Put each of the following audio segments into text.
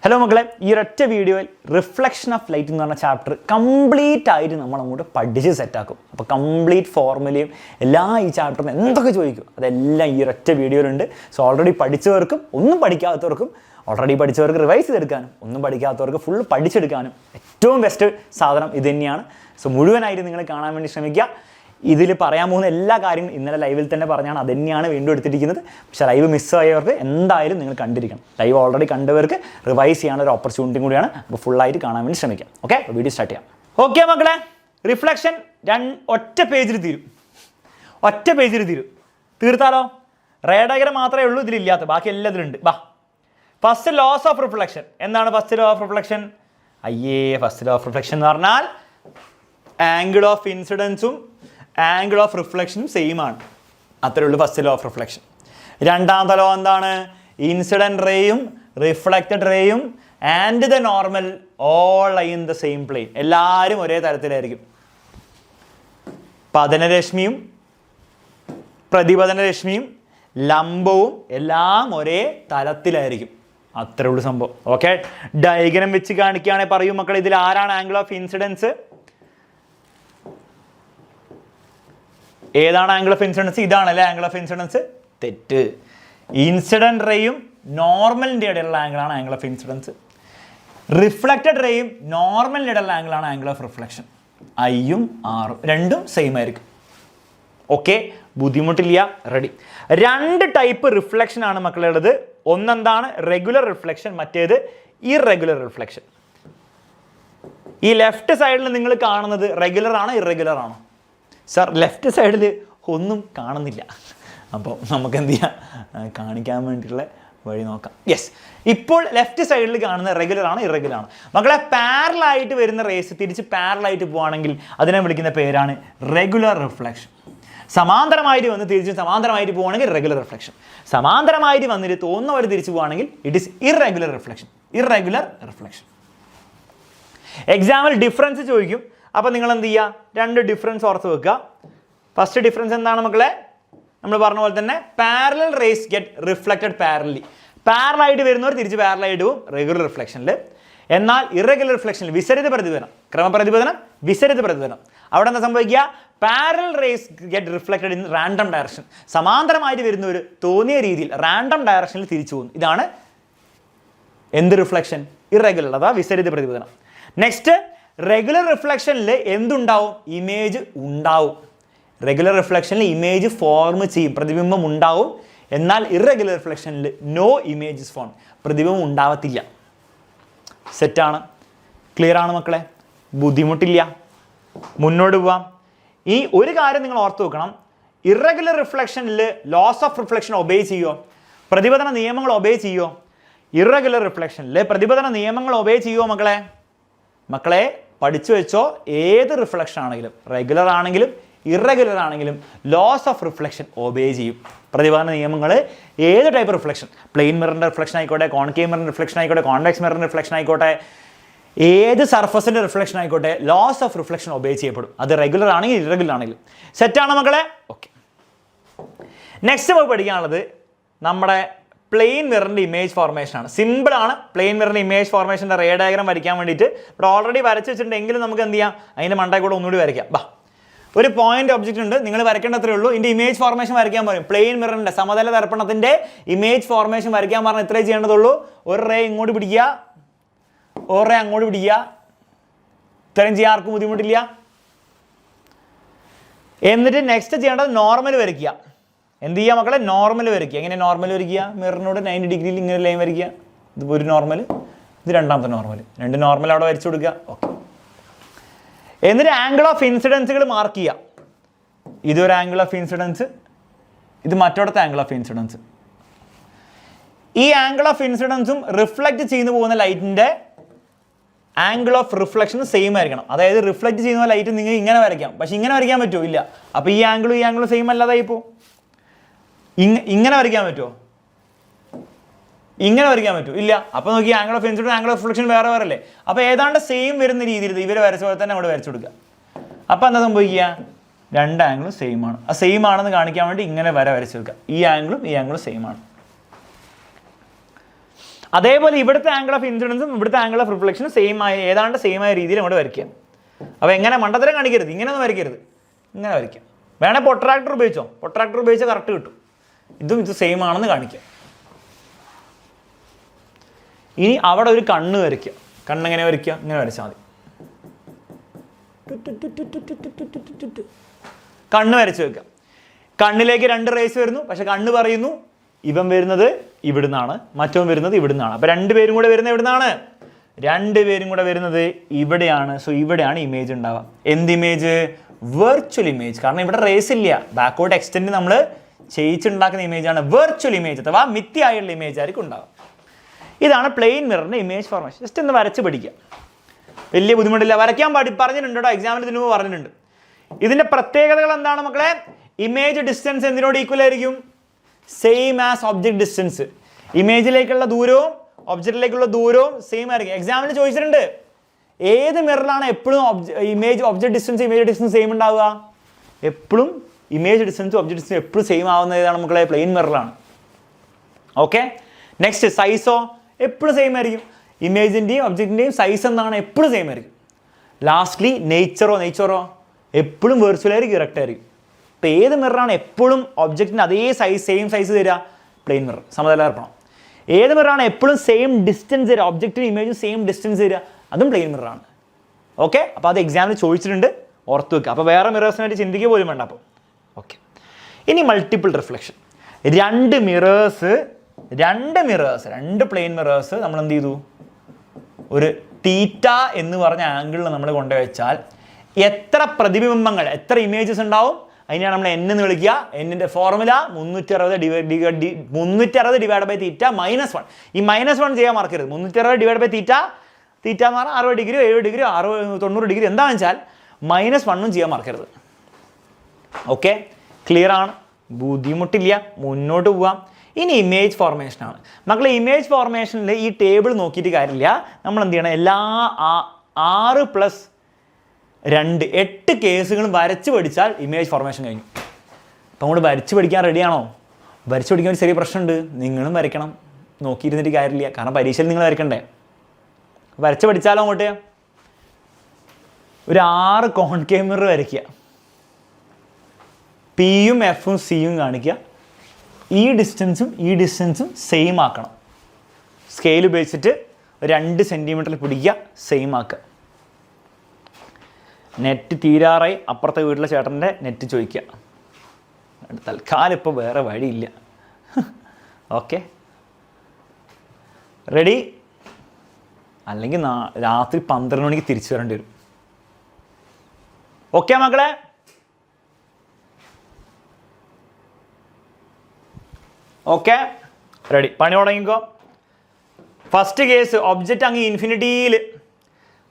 Hello മക്കളെ, ഈ ഒരൊറ്റ വീഡിയോയിൽ റിഫ്ലക്ഷൻ ഓഫ് ലൈറ്റ് എന്ന് പറഞ്ഞ ചാപ്റ്റർ കംപ്ലീറ്റ് ആയിട്ട് നമ്മൾ അങ്ങോട്ട് പഠിച്ച് സെറ്റാക്കും. അപ്പോൾ കംപ്ലീറ്റ് ഫോർമുലയും എല്ലാം ഈ ചാപ്റ്ററിന് എന്തൊക്കെ ചോദിക്കും അതെല്ലാം ഈ ഒരൊറ്റ വീഡിയോയിലുണ്ട്. സോ ഓൾറെഡി പഠിച്ചവർക്കും ഒന്നും പഠിക്കാത്തവർക്കും ഓൾറെഡി പഠിച്ചവർക്ക് റിവൈസ് ചെയ്തെടുക്കാനും ഒന്നും പഠിക്കാത്തവർക്ക് ഫുൾ പഠിച്ചെടുക്കാനും ഏറ്റവും ബെസ്റ്റ് സാധനം ഇത് തന്നെയാണ്. സോ മുഴുവനായിട്ട് നിങ്ങൾ കാണാൻ വേണ്ടി ശ്രമിക്കുക. ഇതിൽ പറയാൻ പോകുന്ന എല്ലാ കാര്യങ്ങളും ഇന്നലെ ലൈവിൽ തന്നെ പറഞ്ഞാണ്, അത് തന്നെയാണ് വീണ്ടും എടുത്തിരിക്കുന്നത്. പക്ഷേ ലൈവ് മിസ്സായവർക്ക് എന്തായാലും നിങ്ങൾ കണ്ടിരിക്കണം. ലൈവ് ഓൾറെഡി കണ്ടവർക്ക് റിവൈസ് ചെയ്യാനൊരു ഓപ്പർച്യൂണിറ്റി കൂടിയാണ്. അപ്പോൾ ഫുള്ളായിട്ട് കാണാൻ വേണ്ടി ശ്രമിക്കാം. ഓക്കെ, വീഡിയോ സ്റ്റാർട്ട് ചെയ്യാം. ഓക്കെ മക്കളെ, റിഫ്ലക്ഷൻ ഒറ്റ പേജിൽ തീരും. തീർത്താലോ? റേ ഡയഗ്രം മാത്രമേ ഉള്ളൂ ഇതിലില്ലാത്ത, ബാക്കി എല്ലാം ഇതിലുണ്ട്. വാ, ഫസ്റ്റ് ലോസ് ഓഫ് റിഫ്ലക്ഷൻ. എന്താണ് first law of reflection? First law of reflection എന്ന് പറഞ്ഞാൽ ആംഗിൾ ഓഫ് ഇൻസിഡൻസും ആംഗിൾ ഓഫ് റിഫ്ലക്ഷനും സെയിം ആണ്. അത്രേ ഉള്ളൂ ഫസ്റ്റ് ലോ ഓഫ് റിഫ്ലക്ഷൻ. രണ്ടാമത്തെ ലോ എന്താണ്? ഇൻസിഡൻറ്റ് റേയും റിഫ്ലക്റ്റഡ് റേയും and the normal all in the same plane. എല്ലാവരും ഒരേ തരത്തിലായിരിക്കും. പതനരശ്മിയും പ്രതിപതനരശ്മിയും ലംബവും എല്ലാം ഒരേ തലത്തിലായിരിക്കും. അത്രേ ഉള്ളൂ സംഭവം. ഓക്കെ, ഡയഗ്രം വെച്ച് കാണിക്കുകയാണെങ്കിൽ പറയൂ മക്കളെ, ഇതിൽ ആരാണ് ആംഗിൾ ഓഫ് ഇൻസിഡൻസ്? ഏതാണ് ആംഗിൾ ഓഫ് ഇൻസിഡൻസ്? ഇതാണല്ലേ ആംഗിൾ ഓഫ് ഇൻസിഡൻസ്. തെറ്റ്. ഇൻസിഡൻറ്റ് റേയും നോർമലിൻ്റെ ഇടയിലുള്ള ആംഗിളാണ് ആംഗിൾ ഓഫ് ഇൻസിഡൻസ്. റിഫ്ലക്റ്റഡ് റേയും നോർമലിൻ്റെ ഇടയിലുള്ള ആംഗിളാണ് ആംഗിൾ ഓഫ് റിഫ്ലക്ഷൻ. ഐയും ആറും രണ്ടും സെയിം ആയിരിക്കും. ഓക്കെ, ബുദ്ധിമുട്ടില്ല. റെഡി. രണ്ട് ടൈപ്പ് റിഫ്ലക്ഷൻ ആണ് മക്കളുള്ളത്. ഒന്നെന്താണ്? റെഗുലർ റിഫ്ലക്ഷൻ, മറ്റേത് ഇറഗുലർ റിഫ്ലക്ഷൻ. ഈ ലെഫ്റ്റ് സൈഡിൽ നിങ്ങൾ കാണുന്നത് റെഗുലർ ആണോ ഇറഗുലർ ആണോ? സർ, ലെഫ്റ്റ് സൈഡിൽ ഒന്നും കാണുന്നില്ല. അപ്പോൾ നമുക്ക് എന്ത് ചെയ്യാം, കാണിക്കാൻ വേണ്ടിയിട്ടുള്ള വഴി നോക്കാം. യെസ്, ഇപ്പോൾ ലെഫ്റ്റ് സൈഡിൽ കാണുന്ന റെഗുലർ ആണ് ഇറഗുലർ ആണ്. മക്കളെ, പാരലായിട്ട് വരുന്ന റേസ് തിരിച്ച് പാരലായിട്ട് പോവുകയാണെങ്കിൽ അതിനെ വിളിക്കുന്ന പേരാണ് റെഗുലർ റിഫ്ലക്ഷൻ. സമാന്തരമായിട്ട് വന്ന് തിരിച്ച് സമാന്തരമായിട്ട് പോവുകയാണെങ്കിൽ റെഗുലർ റിഫ്ലക്ഷൻ. സമാന്തരമായിട്ട് വന്നിട്ട് തോന്നുന്ന വരെ തിരിച്ചു പോവുകയാണെങ്കിൽ it is irregular reflection. Example difference ചോദിക്കും. അപ്പോൾ നിങ്ങൾ എന്ത് ചെയ്യുക? രണ്ട് ഡിഫറൻസ് ഓർത്ത് വെക്കുക. ഫസ്റ്റ് ഡിഫറൻസ് എന്താണ് മക്കളെ? നമ്മൾ പറഞ്ഞ പോലെ തന്നെ പാരലൽ റേസ് ഗെറ്റ് റിഫ്ലക്റ്റഡ് പാരലി. പാരലായിട്ട് വരുന്നവർ തിരിച്ച് പാരലായിട്ട് പോകും റെഗുലർ റിഫ്ലക്ഷനിൽ. എന്നാൽ ഇറഗുലർ റിഫ്ലക്ഷനിൽ വിസരിത പ്രതിഫലനം, ക്രമപ്രതിപതനം, വിസരിത പ്രതിഫലനം. അവിടെ എന്താ സംഭവിക്കുക? Parallel rays get reflected in random direction. സമാന്തരമായിട്ട് വരുന്നവർ തോന്നിയ രീതിയിൽ റാൻഡം ഡയറക്ഷനിൽ തിരിച്ചു പോകുന്നു. ഇതാണ് എന്ത് റിഫ്ലക്ഷൻ? ഇറഗുലർ, അഥവാ വിസരിത പ്രതിഫലനം. നെക്സ്റ്റ്, റെഗുലർ റിഫ്ലക്ഷനിൽ എന്തുണ്ടാവും? ഇമേജ് ഉണ്ടാവും. റെഗുലർ റിഫ്ലക്ഷനിൽ ഇമേജ് ഫോം ചെയ്യും, പ്രതിബിംബം ഉണ്ടാവും. എന്നാൽ ഇറഗുലർ റിഫ്ലക്ഷനിൽ നോ ഇമേജസ് ഫോം, പ്രതിബിംബം ഉണ്ടാവത്തില്ല. സെറ്റാണ്? ക്ലിയർ ആണ് മക്കളെ? ബുദ്ധിമുട്ടില്ല. മുന്നോട്ട് പോവാം. ഈ ഒരു കാര്യം നിങ്ങൾ ഓർത്ത് വെക്കണം, ഇറഗുലർ റിഫ്ലക്ഷനിൽ ലോസ് ഓഫ് റിഫ്ലക്ഷൻ ഒബേ ചെയ്യുമോ? പ്രതിപതന നിയമങ്ങൾ ഒബേ ചെയ്യുമോ? ഇറഗുലർ റിഫ്ലക്ഷനിൽ പ്രതിപതന നിയമങ്ങൾ ഒബേ ചെയ്യുമോ മക്കളെ? പഠിച്ചു വെച്ചോ, ഏത് റിഫ്ലക്ഷൻ ആണെങ്കിലും, റെഗുലർ ആണെങ്കിലും ഇറഗുലർ ആണെങ്കിലും ലോസ് ഓഫ് റിഫ്ലക്ഷൻ ഒബേ ചെയ്യും. പ്രതിപതന നിയമങ്ങൾ ഏത് ടൈപ്പ് റിഫ്ലക്ഷൻ, പ്ലെയിൻ മിററിൻ്റെ റിഫ്ലക്ഷൻ ആയിക്കോട്ടെ, കോൺകേവ് മിററിൻ്റെ റിഫ്ലക്ഷൻ ആയിക്കോട്ടെ, കോൺവെക്സ് മിററിൻ്റെ റിഫ്ലക്ഷൻ ആയിക്കോട്ടെ, ഏത് സർഫസിൻ്റെ റിഫ്ലക്ഷൻ ആയിക്കോട്ടെ, ലോസ് ഓഫ് റിഫ്ലക്ഷൻ ഒബേ ചെയ്യപ്പെടും. അത് റെഗുലർ ആണെങ്കിൽ ഇറഗുലർ ആണെങ്കിലും. സെറ്റാണ് മക്കളെ? ഓക്കെ, നെക്സ്റ്റ് നമുക്ക് പഠിക്കാനുള്ളത് നമ്മുടെ പ്ലെയിൻ മിററിൻ്റെ ഇമേജ് ഫോർമേഷൻ ആണ്. സിമ്പിൾ ആണ്. പ്ലെയിൻ മിററിൻ്റെ ഇമേജ് ഫോർമേഷൻ്റെ റേ ഡയഗ്രം വരയ്ക്കാൻ വേണ്ടിയിട്ട് ഇവിടെ ഓൾറെഡി വരച്ച് വെച്ചിട്ടുണ്ടെങ്കിലും നമുക്ക് എന്ത് ചെയ്യാം, അതിൻ്റെ മണ്ടയിൽ കൂടെ ഒന്നുകൂടി വരയ്ക്കാം. ബാ, ഒരു പോയിന്റ് ഒബ്ജക്റ്റ് ഉണ്ട്, നിങ്ങൾ വരയ്ക്കേണ്ടത്രേ ഉള്ളൂ. ഇതിൻ്റെ ഇമേജ് ഫോർമേഷൻ വരയ്ക്കാൻ പറയും. പ്ലെയിൻ മിററിൻ്റെ സമതല ദർപ്പണത്തിൻ്റെ ഇമേജ് ഫോർമേഷൻ വരയ്ക്കാൻ പറഞ്ഞാൽ ഇത്രേ ചെയ്യേണ്ടതുള്ളൂ. ഒരു റേ ഇങ്ങോട്ട് പിടിക്കുക, ഒരു റേ അങ്ങോട്ട് പിടിക്കുക. ഇത്രയും ചെയ്യാൻ ആർക്കും ബുദ്ധിമുട്ടില്ല. എന്നിട്ട് നെക്സ്റ്റ് ചെയ്യേണ്ടത് നോർമൽ വരയ്ക്കുക. എന്ത് ചെയ്യുക മക്കളെ? നോർമൽ വരയ്ക്കുക. എങ്ങനെ നോർമൽ വരയ്ക്കുക? മിററിനോട് 90 ഡിഗ്രിയിൽ ഇങ്ങനെ ലൈൻ വരയ്ക്കുക. ഇതിപ്പോൾ ഒരു നോർമൽ, ഇത് രണ്ടാമത്തെ നോർമൽ. രണ്ട് നോർമൽ അവിടെ വരച്ചു കൊടുക്കുക. ഓക്കെ, എന്നിട്ട് ആംഗിൾ ഓഫ് ഇൻസിഡൻസുകൾ മാർക്ക് ചെയ്യുക. ഇതൊരു ആംഗിൾ ഓഫ് ഇൻസിഡൻസ്, ഇത് മറ്റോടത്തെ ആംഗിൾ ഓഫ് ഇൻസിഡൻസ്. ഈ ആംഗിൾ ഓഫ് ഇൻസിഡൻസും റിഫ്ലക്റ്റ് ചെയ്തു പോകുന്ന ലൈറ്റിൻ്റെ ആംഗിൾ ഓഫ് റിഫ്ലക്ഷനും സെയിം ആയിരിക്കണം. അതായത് റിഫ്ലക്റ്റ് ചെയ്യുന്ന ലൈറ്റ് നിങ്ങൾ ഇങ്ങനെ വരയ്ക്കാം, പക്ഷെ ഇങ്ങനെ വരയ്ക്കാൻ പറ്റുമോ? ഇല്ല. അപ്പോൾ ഈ ആംഗിളും സെയിം അല്ലാതായി ഇപ്പോൾ. ഇങ്ങനെ വരയ്ക്കാൻ പറ്റുമോ? ഇങ്ങനെ വരയ്ക്കാൻ പറ്റുമോ? ഇല്ല. അപ്പോൾ നോക്കി, angle of incidence angle of reflection വേറെ അല്ലേ? അപ്പോൾ ഏതാണ്ട് സെയിം വരുന്ന രീതിയിൽ ഇവർ വരച്ച പോലെ തന്നെ അവിടെ വരച്ചു കൊടുക്കുക. അപ്പോൾ എന്താ സംഭവിക്കുക? രണ്ട് ആംഗിളും സെയിം ആണ്. ആ സെയിം ആണെന്ന് കാണിക്കാൻ വേണ്ടി ഇങ്ങനെ വരച്ചു വെക്കുക. ഈ ആംഗിളും സെയിം ആണ്. അതേപോലെ ഇവിടുത്തെ ആംഗിൾ ഓഫ് ഇൻസിഡൻസും ഇവിടുത്തെ ആംഗിൾ ഓഫ് റിഫ്ലക്ഷനും ഏതാണ്ട് സെയിം ആയ രീതിയിൽ അങ്ങോട്ട് വരയ്ക്കുക. അപ്പോൾ എങ്ങനെ മണ്ടത്തരം കാണിക്കരുത്, ഇങ്ങനെയൊന്നും വരയ്ക്കരുത്, ഇങ്ങനെ വരയ്ക്കാം. വേണേൽ പൊട്രാക്ടർ ഉപയോഗിച്ചോ, പൊട്രാക്ടർ ഉപയോഗിച്ചാൽ കറക്റ്റ് കിട്ടും. ഇത് സെയിം ആണെന്ന് കാണിക്കുക. ഇനി അവിടെ ഒരു കണ്ണ് വരയ്ക്കുക. കണ്ണെങ്ങനെ വരയ്ക്കുക? ഇങ്ങനെ വരച്ചാൽ മതി. കണ്ണ് വരച്ച് വെക്കുക. കണ്ണിലേക്ക് 2 റേസ് വരുന്നു. പക്ഷെ കണ്ണ് പറയുന്നു ഇവൻ വരുന്നത് ഇവിടുന്നാണ്, മറ്റവൻ വരുന്നത് ഇവിടുന്നാണ്. അപ്പോൾ 2 പേരും കൂടെ വരുന്നത് എവിടുന്നാണ്? 2 പേരും കൂടെ വരുന്നത് ഇവിടെയാണ്. സോ ഇവിടെയാണ് ഇമേജ് ഉണ്ടാവുക. എന്ത് ഇമേജ്? Virtual image. കാരണം ഇവിടെ റേസ് ഇല്ല. ബാക്ക്വേർഡ് എക്സ്റ്റെൻഡ് നമ്മൾ ചെയ്യിച്ചുണ്ടാക്കുന്ന ഇമേജാണ് വെർച്വൽ ഇമേജ് അഥവാ മിഥ്യയായുള്ള ഇമേജ് ആയിരിക്കും ഉണ്ടാവുക. ഇതാണ് പ്ലെയിൻ മിററിൻ്റെ ഇമേജ് ഫോർമേഷൻ. ജസ്റ്റ് ഒന്ന് വരച്ച് പഠിക്കുക, വലിയ ബുദ്ധിമുട്ടില്ല. വരയ്ക്കാൻ പറഞ്ഞിട്ടുണ്ട് കേട്ടോ, എക്സാമിന് ഇതിനു മുമ്പ് പറഞ്ഞിട്ടുണ്ട്. ഇതിൻ്റെ പ്രത്യേകതകൾ എന്താണ് മക്കളെ? ഇമേജ് ഡിസ്റ്റൻസ് എന്തിനോട് ഈക്വൽ ആയിരിക്കും? Same as object distance. ഇമേജിലേക്കുള്ള ദൂരവും ഒബ്ജക്റ്റിലേക്കുള്ള ദൂരവും സെയിം ആയിരിക്കും. എക്സാമിന് ചോദിച്ചിട്ടുണ്ട് ഏത് മിററിലാണ് എപ്പോഴും ഒബ്ജക്ട് ഡിസ്റ്റൻസ് സെയിം ഉണ്ടാവുക? എപ്പോഴും ഇമേജ് ഡിസ്റ്റൻസും ഒബ്ജക്ട് ഡിസ്റ്റൻസും എപ്പോഴും സെയിം ആവുന്ന ഏതാണ് മക്കളെ? പ്ലെയിൻ മിററിലാണ്. ഓക്കെ, നെക്സ്റ്റ് സൈസോ എപ്പോഴും സെയിം ആയിരിക്കും. ഇമേജിൻ്റെയും ഒബ്ജക്റ്റിൻ്റെയും സൈസ് എന്താണ്? എപ്പോഴും സെയിം ആയിരിക്കും. ലാസ്റ്റ്ലി നേച്ചറോ എപ്പോഴും വെർച്വലായിരിക്കും, ഇറക്റ്റ് ആയിരിക്കും. ഇപ്പോൾ ഏത് മിററാണ് എപ്പോഴും ഒബ്ജക്റ്റിന് അതേ സെയിം സൈസ് തരിക? പ്ലെയിൻ മിറർ, സമതലദർപ്പണം. ഏത് മിററാണ് എപ്പോഴും സെയിം ഡിസ്റ്റൻസ് തരിക? ഒബ്ജക്റ്റിനും ഇമേജും സെയിം ഡിസ്റ്റൻസ് തരിക? അതും പ്ലെയിൻ മിററാണ്. ഓക്കെ, അപ്പോൾ അത് എക്സാമിന് ചോദിച്ചിട്ടുണ്ട്, ഓർത്ത് വെക്കുക. അപ്പോൾ വേറെ മിറേഴ്സിനായിട്ട് ചിന്തിക്കുക പോലും വേണ്ട. അപ്പോൾ ഓക്കെ, ഇനി മൾട്ടിപ്പിൾ റിഫ്ലക്ഷൻ. 2 പ്ലെയിൻ മിറേഴ്സ് നമ്മൾ എന്ത് ചെയ്തു? ഒരു തീറ്റ എന്ന് പറഞ്ഞ ആംഗിളിൽ നമ്മൾ കൊണ്ടുവച്ചാൽ എത്ര പ്രതിബിംബങ്ങൾ, എത്ര ഇമേജസ് ഉണ്ടാവും? അതിനാണ് നമ്മൾ n എന്ന് വിളിക്കുക. എന്നിൻ്റെ ഫോർമുല 360 ഡിവൈഡ് ബൈ തീറ്റ -1. ഈ -1 ചെയ്യാൻ മറക്കരുത്. 360 ഡിവൈഡ് ബൈ തീറ്റ എന്ന് പറഞ്ഞാൽ 60 ഡിഗ്രി 70 ഡിഗ്രി 90 ഡിഗ്രി എന്താണെന്ന് വെച്ചാൽ -1 ചെയ്യാൻ മറക്കരുത്. ഓക്കെ, ക്ലിയർ ആണ്? ബുദ്ധിമുട്ടില്ല, മുന്നോട്ട് പോവാം. ഇനി ഇമേജ് ഫോർമേഷനാണ് മക്കളെ. ഇമേജ് ഫോർമേഷനിൽ ഈ ടേബിൾ നോക്കിയിട്ട് കാര്യമില്ല. നമ്മൾ എന്ത് ചെയ്യണം? എല്ലാ 6 + 2 8 കേസുകളും വരച്ച് പഠിച്ചാൽ ഇമേജ് ഫോർമേഷൻ കഴിഞ്ഞു. അപ്പോൾ അങ്ങോട്ട് വരച്ച് പഠിക്കാൻ റെഡിയാണോ? വരച്ച് പഠിക്കാൻ ഒരു ചെറിയ പ്രശ്നമുണ്ട്. നിങ്ങളും വരയ്ക്കണം, നോക്കിയിരുന്നിട്ട് കാര്യമില്ല. കാരണം പരീക്ഷയിൽ നിങ്ങൾ വരയ്ക്കണ്ടേ. വരച്ച് പഠിച്ചാലോ അങ്ങോട്ട് ഒരു 6 കോൺകേവ് മിറർ വരയ്ക്കുക. പിയും എഫും സിയും കാണിക്കുക. ഈ ഡിസ്റ്റൻസും സെയിം ആക്കണം. സ്കെയിൽ ഉപയോഗിച്ചിട്ട് 2 സെൻറ്റിമീറ്ററിൽ പിടിക്കുക, സെയിം ആക്കുക. നെറ്റ് തീരാറായി. അപ്പുറത്തെ വീട്ടിലെ ചേട്ടൻ്റെ നെറ്റ് ചോദിക്കുക. തൽക്കാലം ഇപ്പോൾ വേറെ വഴിയില്ല. Okay, ready? അല്ലെങ്കിൽ രാത്രി 12 മണിക്ക് തിരിച്ചു വരേണ്ടി വരും. ഓക്കെ മക്കളെ? Okay, ready? പണി തുടങ്ങിക്കോ. ഫസ്റ്റ് കേസ് ഒബ്ജക്റ്റ് അങ്ങ് ഇൻഫിനിറ്റിയിൽ.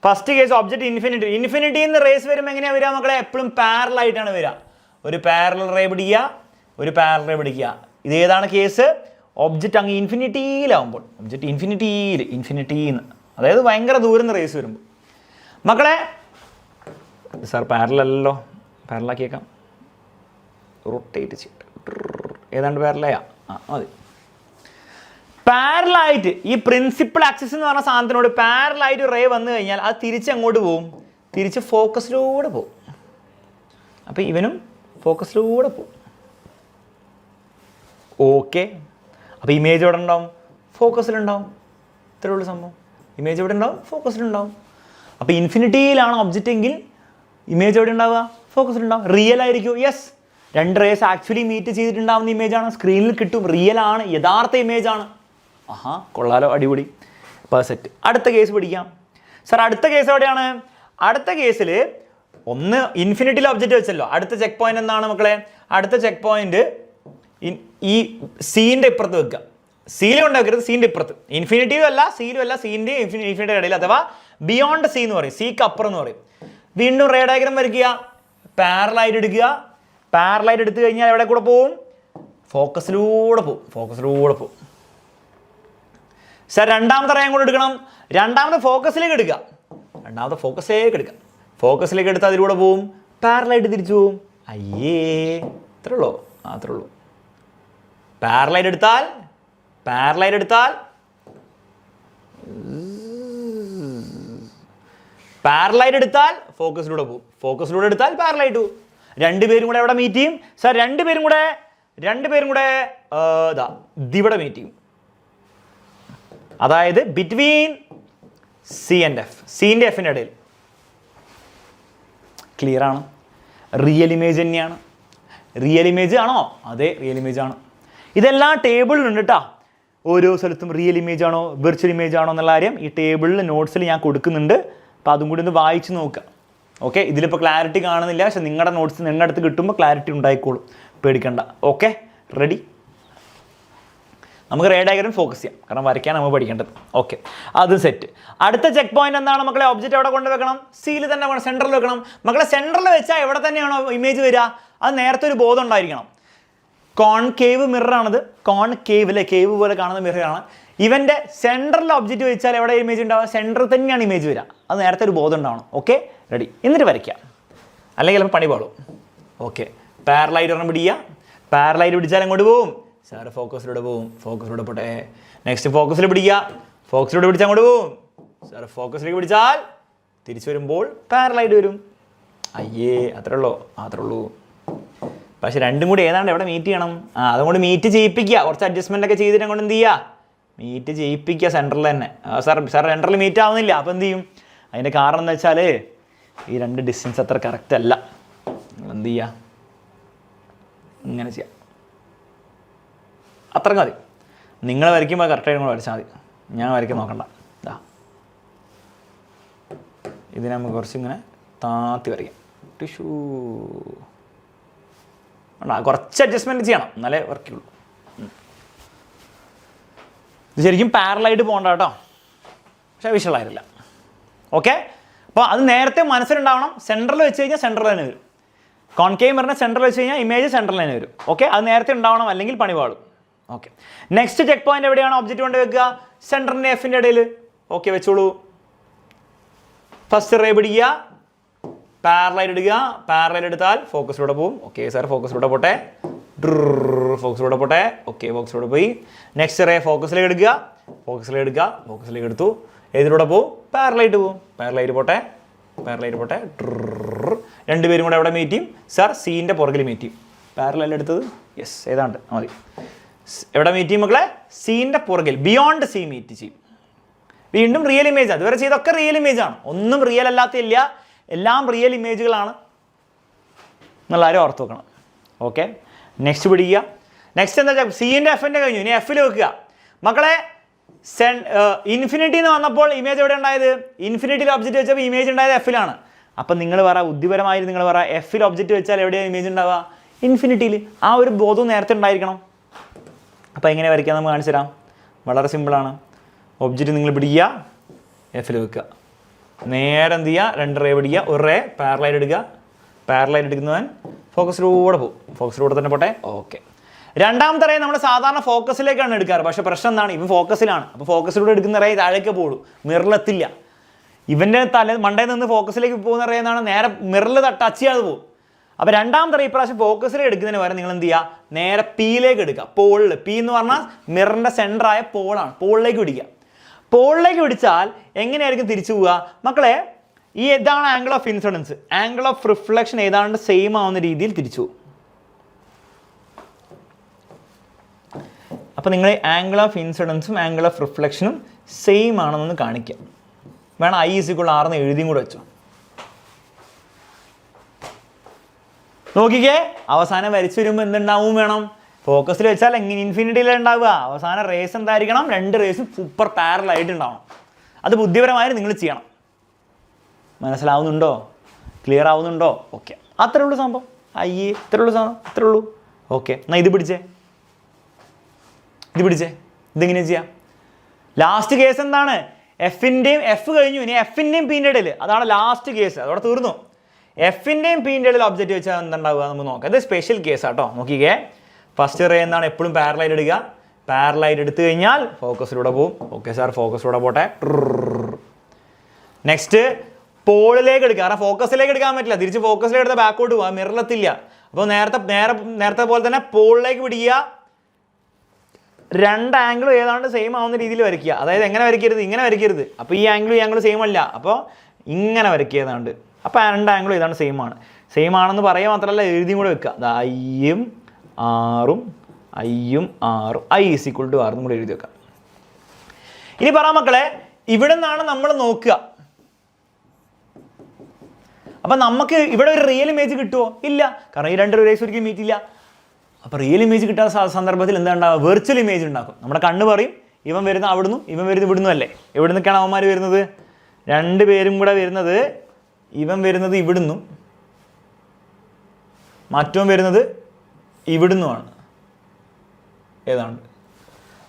ഫസ്റ്റ് കേസ് ഒബ്ജക്റ്റ് ഇൻഫിനിറ്റിയിൽ നിന്ന് റേസ് വരുമ്പോൾ എങ്ങനെയാണ് വരിക മക്കളെ? എപ്പോഴും പാരലായിട്ടാണ് വരിക. ഒരു പാരലൽ റേ പിടിക്കുക. ഇത് ഏതാണ് കേസ്? ഒബ്ജക്റ്റ് അങ്ങ് ഇൻഫിനിറ്റിയിലാവുമ്പോൾ. ഒബ്ജക്റ്റ് ഇൻഫിനിറ്റിന്ന്, അതായത് ഭയങ്കര ദൂരം നിന്ന് റേസ് വരുമ്പോൾ. മക്കളെ സാർ പാരലല്ലോ, പാരലാക്കിയേക്കാം. റൊട്ടേറ്റ് ചെയ്തിട്ട് ഏതാണ്ട് പാരലായാ മതി. പാരലായിട്ട് ഈ പ്രിൻസിപ്പൽ ആക്സിസ് എന്ന് പറഞ്ഞ സാധനത്തിനോട് പാരലായിട്ട് റേ വന്നു കഴിഞ്ഞാൽ അത് തിരിച്ച് അങ്ങോട്ട് പോവും, തിരിച്ച് ഫോക്കസിലൂടെ പോവും. അപ്പോൾ ഇവനും ഫോക്കസിലൂടെ പോവും. ഓക്കെ, അപ്പോൾ ഇമേജ് എവിടെ ഉണ്ടാവും? ഫോക്കസിലുണ്ടാവും. ഇത്രയേ ഉള്ളൂ സംഭവം. ഇമേജ് എവിടെ ഉണ്ടാവും? ഫോക്കസിലുണ്ടാവും. അപ്പോൾ ഇൻഫിനിറ്റിയിലാണ് ഒബ്ജക്റ്റ് എങ്കിൽ ഇമേജ് എവിടെ ഉണ്ടാവുക? ഫോക്കസിലുണ്ടാവും. റിയൽ ആയിരിക്കും. യെസ്, 2 റേസ് ആക്ച്വലി മീറ്റ് ചെയ്തിട്ടുണ്ടാവുന്ന ഇമേജാണ്. സ്ക്രീനിൽ കിട്ടും. റിയലാണ്, യഥാർത്ഥ ഇമേജാണ്. ആഹാ, കൊള്ളാലോ, അടിപൊളി, പെർഫെക്റ്റ്. അടുത്ത കേസ് പിടിക്കാം. സാർ അടുത്ത കേസ് എവിടെയാണ്? അടുത്ത കേസിൽ ഒന്ന് ഇൻഫിനിറ്റിയിൽ ഒബ്ജക്റ്റ് വെച്ചല്ലോ. അടുത്ത ചെക്ക് പോയിന്റ് എന്താണ് മക്കളെ? അടുത്ത ചെക്ക് പോയിന്റ് ഈ സീൻ്റെ ഇപ്പുറത്ത് വെക്കുക. സീൽ കൊണ്ട് വെക്കരുത്, സീൻ്റെ ഇപ്പുറത്ത്. ഇൻഫിനിറ്റിയും അല്ല സീലും അല്ല, സീൻ്റെയും ഇൻഫിനിറ്റിയുടെ ഇടയിൽ, അഥവാ ബിയോണ്ട് സി എന്ന് പറയും, സിക്ക് അപ്പുറം എന്ന് പറയും. വീണ്ടും റേ ഡയഗ്രം വരയ്ക്കുക. പാരലായിട്ട് എടുക്കുക. പാരലായിട്ട് എടുത്തു കഴിഞ്ഞാൽ എവിടെ കൂടെ പോവും? ഫോക്കസിലൂടെ പോവും. സാർ രണ്ടാമത്തെ റേ കൂടെ എടുക്കണം. രണ്ടാമത്തെ ഫോക്കസിലേക്ക് എടുക്കുക. ഫോക്കസിലേക്ക് എടുത്ത് അതിലൂടെ പോവും. പാരലായിട്ട് തിരിച്ചു പോവും. അയ്യേ, അത്രേ ഉള്ളൂ. പാരലായിട്ട് എടുത്താൽ പാരലായിട്ട് എടുത്താൽ ഫോക്കസിലൂടെ പോകും, ഫോക്കസിലൂടെ എടുത്താൽ പാരലായിട്ട് പോകും. രണ്ടുപേരും കൂടെ എവിടെ മീറ്റ് ചെയ്യും സാർ? രണ്ടുപേരും കൂടെ ഇവിടെ മീറ്റ് ചെയ്യും. അതായത് ബിറ്റ്വീൻ സി ആൻഡ് എഫ്, സിൻ്റെ എഫിൻ്റെ ഇടയിൽ. ക്ലിയർ ആണ്? റിയൽ ഇമേജ് തന്നെയാണ്. റിയൽ ഇമേജ് ആണോ? അതെ, റിയൽ ഇമേജ് ആണ്. ഇതെല്ലാം ടേബിളിലുണ്ട് കേട്ടോ. ഓരോ സ്ഥലത്തും റിയൽ ഇമേജ് ആണോ വിർച്വൽ ഇമേജ് ആണോ എന്നുള്ള കാര്യം ഈ ടേബിളിൽ നോട്ട്സിൽ ഞാൻ കൊടുക്കുന്നുണ്ട്. അപ്പോൾ അതും കൂടി ഒന്ന് വായിച്ച് നോക്കുക. ഓക്കെ, ഇതിലിപ്പോൾ ക്ലാരിറ്റി കാണുന്നില്ല, പക്ഷെ നിങ്ങളുടെ നോട്ട്സ് നിങ്ങളുടെ അടുത്ത് കിട്ടുമ്പോൾ ക്ലാരിറ്റി ഉണ്ടായിക്കോളും, പേടിക്കണ്ട. Okay, ready? നമുക്ക് റേ ഡയഗ്രം ഫോക്കസ് ചെയ്യാം, കാരണം വരയ്ക്കാൻ നമ്മൾ പഠിക്കേണ്ടത്. ഓക്കെ, അത് സെറ്റ്. അടുത്ത ചെക്ക് പോയിന്റ് എന്താണ് മക്കളെ? ഒബ്ജക്റ്റ് എവിടെ കൊണ്ടുവെക്കണം? സിയിൽ തന്നെ വേണം, സെൻറ്ററിൽ വെക്കണം. മക്കളെ സെൻറ്ററിൽ വെച്ചാൽ എവിടെ തന്നെയാണോ ഇമേജ് വരിക, അത് നേരത്തെ ഒരു ബോധം ഉണ്ടായിരിക്കണം. കോൺകേവ് മിററാണിത്, കോൺകേവ് അല്ലേ, കേവ് പോലെ കാണുന്ന മിററാണ്. ഇവൻ്റെ സെൻറ്ററിൽ ഒബ്ജക്റ്റ് വെച്ചാൽ എവിടെ ഇമേജ് ഉണ്ടാവുക? സെൻറ്ററിൽ തന്നെയാണ് ഇമേജ് വരിക. അത് നേരത്തെ ഒരു ബോധം ഉണ്ടാവണം. Okay, ready? എന്നിട്ട് വരയ്ക്കാം, അല്ലെങ്കിൽ പണി പാടും. ഓക്കെ, പാരലൈറ്റ് ഒരെണ്ണം പിടിക്കുക. പാരലൈറ്റ് പിടിച്ചാൽ അങ്ങോട്ട് പോവും സാർ, ഫോക്കസിലൂടെ പോവും. ഫോക്കസിലൂടെ പോട്ടെ. നെക്സ്റ്റ് ഫോക്കസിൽ പിടിക്കുക. ഫോക്കസിലൂടെ പിടിച്ചാൽ അങ്ങോട്ട് പോവും സാർ. ഫോക്കസിലേക്ക് പിടിച്ചാൽ തിരിച്ചു വരുമ്പോൾ പാരലൈറ്റ് വരും. അയ്യേ, അത്രേ ഉള്ളൂ. പക്ഷെ രണ്ടും കൂടി ഏതാണ്ട് എവിടെ മീറ്റ് ചെയ്യണം? അതുകൊണ്ട് മീറ്റ് ചെയ്യിപ്പിക്കുക. കുറച്ച് അഡ്ജസ്റ്റ്മെൻ്റ് ഒക്കെ ചെയ്തിട്ട് അങ്ങോട്ട് എന്ത് ചെയ്യുക? മീറ്റ് ചെയ്യിപ്പിക്കുക സെൻറ്ററിൽ തന്നെ. സാർ സെൻറ്ററിൽ മീറ്റ് ആവുന്നില്ല, അപ്പോൾ എന്ത് ചെയ്യും? അതിൻ്റെ കാരണം എന്ന് വെച്ചാൽ ഈ രണ്ട് ഡിസ്റ്റൻസ് അത്ര കറക്റ്റ് അല്ല. നിങ്ങൾ എന്ത് ചെയ്യുക? ഇങ്ങനെ ചെയ്യാം. അത്രയും മതി. നിങ്ങൾ വരയ്ക്കുമ്പോൾ കറക്റ്റായിട്ട് നമ്മൾ വരച്ചാൽ മതി. ഞാൻ വരയ്ക്കാൻ നോക്കണ്ട. ഇതിനെ നമുക്ക് കുറച്ചിങ്ങനെ താത്തി വരയ്ക്കാം. ടിഷ്യൂ കുറച്ച് അഡ്ജസ്റ്റ്മെൻറ്റ് ചെയ്യണം, എന്നാലേ വർക്കുള്ളൂ. ഇത് ശരിക്കും പാരലായിട്ട് പോകണ്ട കേട്ടോ, പക്ഷേ വിഷ്വലായിട്ടില്ല. ഓക്കെ, അപ്പോൾ അത് നേരത്തെ മനസ്സിലുണ്ടാവണം. സെൻറ്ററിൽ വെച്ച് കഴിഞ്ഞാൽ സെൻറ്ററിൽ തന്നെ വരും. കോൺകേവ് പറഞ്ഞാൽ സെൻറ്ററിൽ വെച്ച് കഴിഞ്ഞാൽ ഇമേജ് സെൻറ്ററിൽ തന്നെ വരും. ഓക്കെ, അത് നേരത്തെ ഉണ്ടാവണം, അല്ലെങ്കിൽ പണി പാടും. ഓക്കെ, നെക്സ്റ്റ് ചെക്ക് പോയിന്റ് എവിടെയാണ് ഒബ്ജക്റ്റ് കൊണ്ട് വെക്കുക? സെൻറ്ററിൻ്റെ എഫിൻ്റെ ഇടയിൽ. ഓക്കെ, വെച്ചോളൂ. ഫസ്റ്റ് റേ പിടിക്കുക, പാരലൈറ്റ് എടുക്കുക. പാരലൈറ്റ് എടുത്താൽ ഫോക്കസിലൂടെ പോകും. ഓക്കെ സാർ, ഫോക്കസിലൂടെ പോട്ടെ. ഫോക്കസിലൂടെ പോട്ടെ. ഓക്കെ, ഫോക്കസിലൂടെ പോയി. നെക്സ്റ്റ് റേ ഫോക്കസിലേക്ക് എടുക്കുക. ഫോക്കസിലേക്ക് എടുത്തു. ഏതിലൂടെ പോവും? പാരലൈറ്റ് പോവും. പാരലൈറ്റ് പോട്ടെ. രണ്ടുപേരും കൂടെ എവിടെ മീറ്റ് ചെയ്യും സാർ? സീൻ്റെ പുറകിൽ മീറ്റ് ചെയ്യും. പാരലൈറ്റ് എടുത്തത് യെസ്, ഏതാണ്ട് മതി. എവിടെ മീറ്റ് ചെയ്യും മക്കളെ? സീൻ്റെ പുറകിൽ, ബിയോണ്ട് സി മീറ്റ് ചെയ്യും. വീണ്ടും റിയൽ ഇമേജ്. അതുവരെ ചെയ്തൊക്കെ റിയൽ ഇമേജ് ആണ്, ഒന്നും റിയൽ അല്ലാത്തില്ല, എല്ലാം റിയൽ ഇമേജുകളാണ് എന്നുള്ളവരും ഓർത്ത് വെക്കണം. ഓക്കെ, നെക്സ്റ്റ് പിടിക്കുക. നെക്സ്റ്റ് എന്താ വെച്ചാൽ സീൻ്റെ എഫിൻ്റെ കഴിഞ്ഞു, ഇനി എഫിൽ വെക്കുക. മക്കളെ ഇൻഫിനിറ്റി എന്ന് വന്നപ്പോൾ ഇമേജ് എവിടെ ഉണ്ടായത്? ഇൻഫിനിറ്റിയിൽ ഒബ്ജക്റ്റ് വെച്ചപ്പോൾ ഇമേജ് ഉണ്ടായത് എഫിലാണ്. അപ്പം നിങ്ങൾ പറ, ബുദ്ധിപരമായി നിങ്ങൾ പറ, എഫിൽ ഒബ്ജക്റ്റ് വെച്ചാൽ എവിടെയാണ് ഇമേജ് ഉണ്ടാവുക? ഇൻഫിനിറ്റിയിൽ. ആ ഒരു ബോധവും നേരത്തെ ഉണ്ടായിരിക്കണം. അപ്പോൾ എങ്ങനെ വരയ്ക്കാൻ നമുക്ക് കാണിച്ചു തരാം. വളരെ സിമ്പിളാണ്. ഒബ്ജക്റ്റ് നിങ്ങൾ പിടിക്കുക, എഫിൽ വെക്കുക. നേരെ എന്ത് ചെയ്യുക? രണ്ട് റേ പിടിക്കുക, ഒരു റേ പാരലൈറ്റ് എടുക്കുക. പാരലൈറ്റ് എടുക്കുന്നവൻ ഫോക്കസിലൂടെ പോകും. ഫോക്കസിലൂടെ തന്നെ പോട്ടെ. ഓക്കെ, രണ്ടാമത്തെ റേ നമ്മൾ സാധാരണ ഫോക്കസിലേക്കാണ് എടുക്കാറ്. പക്ഷേ പ്രശ്നം എന്താണ്? ഇവൻ ഫോക്കസിലാണ്. അപ്പോൾ ഫോക്കസിലൂടെ എടുക്കുന്ന റേ താഴേക്ക് പോകുള്ളൂ, മിററിലെത്തില്ല. ഇവൻ്റെ മണ്ടയിൽ നിന്ന് ഫോക്കസിലേക്ക് പോകുന്ന റേ എന്നാണ് നേരെ മിററിൽ ടച്ച് ചെയ്യാതെ പോകും. അപ്പോൾ രണ്ടാമത്തെ റേ ഇപ്രാവശ്യം ഫോക്കസിലേക്ക് എടുക്കുന്നതിന് വരെ നിങ്ങൾ എന്ത് ചെയ്യുക? നേരെ പിയിലേക്ക് എടുക്കുക. പോളിൽ, പി എന്ന് പറഞ്ഞാൽ മിററിൻ്റെ സെൻറ്ററായ പോളാണ്. പോളിലേക്ക് പിടിക്കുക. പോളിലേക്ക് പിടിച്ചാൽ എങ്ങനെയായിരിക്കും തിരിച്ചു പോവുക മക്കളെ? ഇതാണ് angle of incidence. Angle of reflection ഏതാണ്ട് സെയിം ആവുന്ന രീതിയിൽ തിരിച്ചു പോകും. അപ്പോൾ നിങ്ങൾ ആംഗിൾ ഓഫ് ഇൻസിഡൻസും ആംഗിൾ ഓഫ് റിഫ്ലക്ഷനും സെയിം ആണെന്നൊന്ന് കാണിക്കാം. വേണം I = R എന്ന് എഴുതിയും കൂടെ വെച്ചോ. നോക്കിക്കേ, അവസാനം വരച്ചു വരുമ്പോൾ എന്തുണ്ടാവും? വേണം ഫോക്കസിൽ വെച്ചാൽ എങ്ങനെ ഇൻഫിനിറ്റിയിലാണ് ഉണ്ടാവുക. അവസാനം റേസ് എന്തായിരിക്കണം? രണ്ട് റേസും സൂപ്പർ പാരലായിട്ട് ഉണ്ടാവണം. അത് ബുദ്ധിപരമായി നിങ്ങൾ ചെയ്യണം. മനസ്സിലാവുന്നുണ്ടോ? ക്ലിയർ ആവുന്നുണ്ടോ? ഓക്കെ, അത്രേ ഉള്ളൂ സംഭവം. ഇത്രേ ഉള്ളൂ. ഓക്കെ, എന്നാൽ ഇത് പിടിച്ചേ. ഇതെങ്ങനെ ചെയ്യാം? ലാസ്റ്റ് കേസ് എന്താണ്? എഫിൻ്റെയും എഫ് കഴിഞ്ഞു, ഇനി എഫിൻ്റെയും പീൻ്റെ ഇടയിൽ. അതാണ് ലാസ്റ്റ് കേസ്, അതോടെ തീർന്നു. എഫിൻ്റെയും പീൻ്റെ ഇടയിൽ ഒബ്ജക്റ്റ് വെച്ചാൽ എന്തുണ്ടാവുക നമുക്ക് നോക്കാം. ഇത് സ്പെഷ്യൽ കേസാട്ടോ. നോക്കിക്കേ, ഫസ്റ്റ് റേ എന്താണ്? എപ്പോഴും പാരലൈറ്റ് എടുക്കുക. പാരലൈറ്റ് എടുത്തു കഴിഞ്ഞാൽ ഫോക്കസിലൂടെ പോകും. ഓക്കെ സാർ, ഫോക്കസിലൂടെ പോട്ടെ. നെക്സ്റ്റ് പോളിലേക്ക് എടുക്കുക. കാരണം ഫോക്കസിലേക്ക് എടുക്കാൻ പറ്റില്ല, തിരിച്ച് ഫോക്കസിലേക്ക് എടുത്താൽ ബാക്കോട്ട് പോകാം, മിററിലെത്തില്ല. അപ്പോൾ നേരത്തെ പോലെ തന്നെ പോളിലേക്ക് പിടിക്കുക. രണ്ട് ആംഗിളും ഏതാണ്ട് സെയിം ആവുന്ന രീതിയിൽ വരയ്ക്കുക. അതായത് എങ്ങനെ വരയ്ക്കരുത്, ഇങ്ങനെ വരയ്ക്കരുത്. അപ്പോൾ ഈ ആംഗിൾ സെയിം അല്ല, അപ്പോൾ ഇങ്ങനെ വരയ്ക്കുക ഏതാണ്ട്. അപ്പോൾ രണ്ട് ആംഗിളും ഏതാണ്ട് സെയിം ആണ്. സെയിം ആണെന്ന് പറയുക മാത്രമല്ല, എഴുതിയും കൂടെ വെക്കുക. അത് ഐയും ആറും ഐയും ആറും ഐ ഈസ് ഈക്വൽ ടു ആറും കൂടെ എഴുതി വെക്കാം. ഇനി പറ മക്കളെ, ഇവിടെ നിന്നാണ് നമ്മൾ നോക്കുക. അപ്പം നമുക്ക് ഇവിടെ ഒരു റിയൽ ഇമേജ് കിട്ടുമോ? ഇല്ല, കാരണം ഈ രണ്ട് റേസ് ഒരിക്കലും മീറ്റ് ഇല്ല. അപ്പോൾ റിയൽ ഇമേജ് കിട്ടാത്ത സന്ദർഭത്തിൽ എന്താ ഉണ്ടാവുക? വെർച്വൽ ഇമേജ് ഉണ്ടാക്കും. നമ്മുടെ കണ്ണ് പറയും ഇവൻ വരുന്ന അവിടുന്ന്, ഇവൻ വരുന്നത് ഇവിടുന്ന് അല്ലേ. എവിടെ നിന്നൊക്കെയാണ് അവന്മാർ വരുന്നത്? രണ്ട് പേരും കൂടെ വരുന്നത്, ഇവൻ വരുന്നത് ഇവിടുന്നും മറ്റവൻ വരുന്നത് ഇവിടുന്നുമാണ്. ഏതാണ്ട്